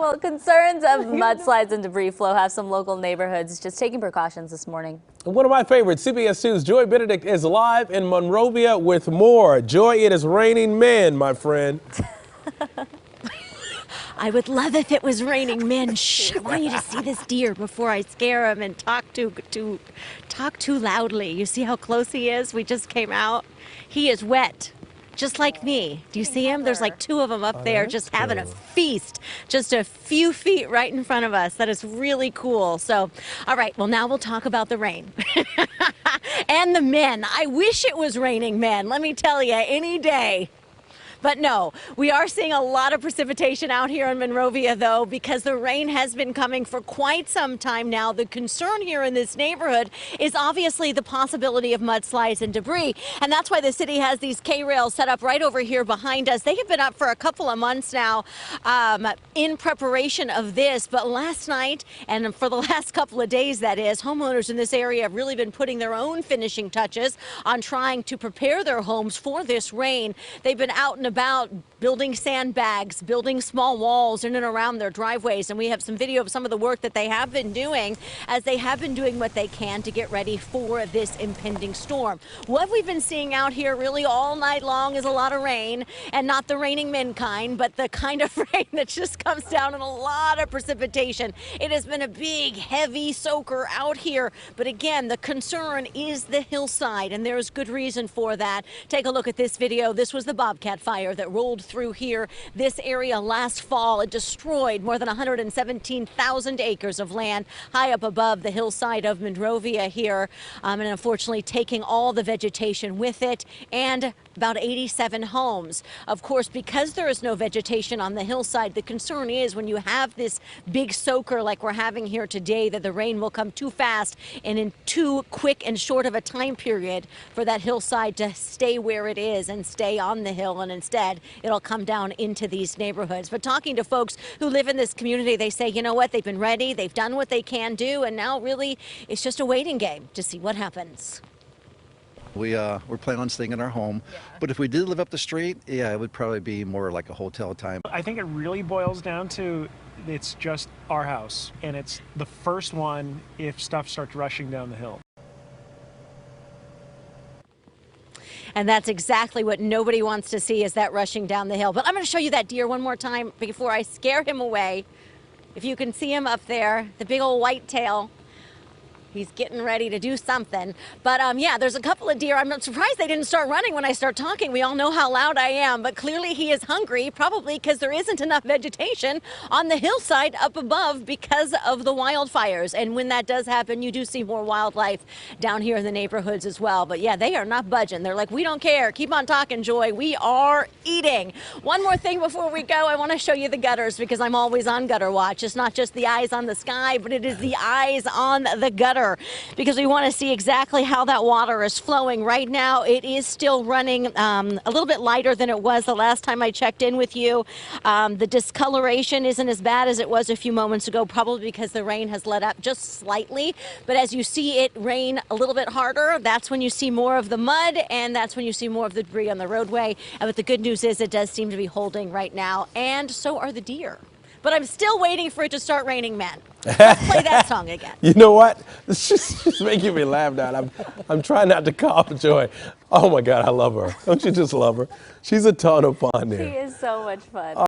Well, concerns of mudslides and debris flow have some local neighborhoods just taking precautions this morning. One of my favorites, CBS 2's Joy Benedict is live in Monrovia with more. Joy, it is raining men, my friend. I would love if it was raining men. Shh, I want you to see this deer before I scare him and talk too loudly. You see how close he is? We just came out. He is wet, just like me. Do you see him? There's like two of them up there just having a feast, just a few feet right in front of us. That is really cool. So, all right, well, now we'll talk about the rain. And the men. I wish it was raining men, let me tell you, any day. But no, we are seeing a lot of precipitation out here in Monrovia, though, because the rain has been coming for quite some time now. The concern here in this neighborhood is obviously the possibility of mudslides and debris. And that's why the city has these K-rails set up right over here behind us. They have been up for a couple of months now in preparation of this. But last night, and for the last couple of days, that is, homeowners in this area have really been putting their own finishing touches on trying to prepare their homes for this rain. They've been out and about building sandbags, building small walls in and around their driveways. And we have some video of some of the work that they have been doing as they have been doing what they can to get ready for this impending storm. What we've been seeing out here really all night long is a lot of rain, and not the raining men kind, but the kind of rain that just comes down in a lot of precipitation. It has been a big, heavy soaker out here. But again, the concern is the hillside, and there's good reason for that. Take a look at this video. This was the Bobcat Fire that rolled through here, this area last fall. It destroyed more than 117,000 acres of land high up above the hillside of Monrovia here, and unfortunately taking all the vegetation with it and about 87 homes. Of course, because there is no vegetation on the hillside, the concern is when you have this big soaker like we're having here today, that the rain will come too fast and in too quick and short of a time period for that hillside to stay where it is and stay on the hill, and instead it'll come down into these neighborhoods. But talking to folks who live in this community, they say, you know what, they've been ready, they've done what they can do, and now really it's just a waiting game to see what happens. We're planning on staying in our home, but if we did live up the street, yeah, it would probably be more like a hotel time. I think it really boils down to it's just our house, and it's the first one if stuff starts rushing down the hill. And that's exactly what nobody wants to see, is that rushing down the hill. But I'm going to show you that deer one more time before I scare him away. If you can see him up there, the big old white tail. He's getting ready to do something. But yeah, there's a couple of deer. I'm not surprised they didn't start running when I start talking. We all know how loud I am, but clearly he is hungry, probably because there isn't enough vegetation on the hillside up above because of the wildfires. And when that does happen, you do see more wildlife down here in the neighborhoods as well. But yeah, they are not budging. They're like, we don't care. Keep on talking, Joy. We are eating. One more thing before we go, I want to show you the gutters, because I'm always on gutter watch. It's not just the eyes on the sky, but it is the eyes on the gutter, because we want to see exactly how that water is flowing. Right now, it is still running a little bit lighter than it was the last time I checked in with you. The discoloration isn't as bad as it was a few moments ago, probably because the rain has let up just slightly. But as you see it rain a little bit harder, that's when you see more of the mud, and that's when you see more of the debris on the roadway. But the good news is it does seem to be holding right now, and so are the deer. But I'm still waiting for it to start raining men. Let's play that song again. You know what? It's just making me laugh now. I'm trying not to cough, Joy. Oh my God, I love her. Don't you just love her? She's a ton of fun there. She is so much fun.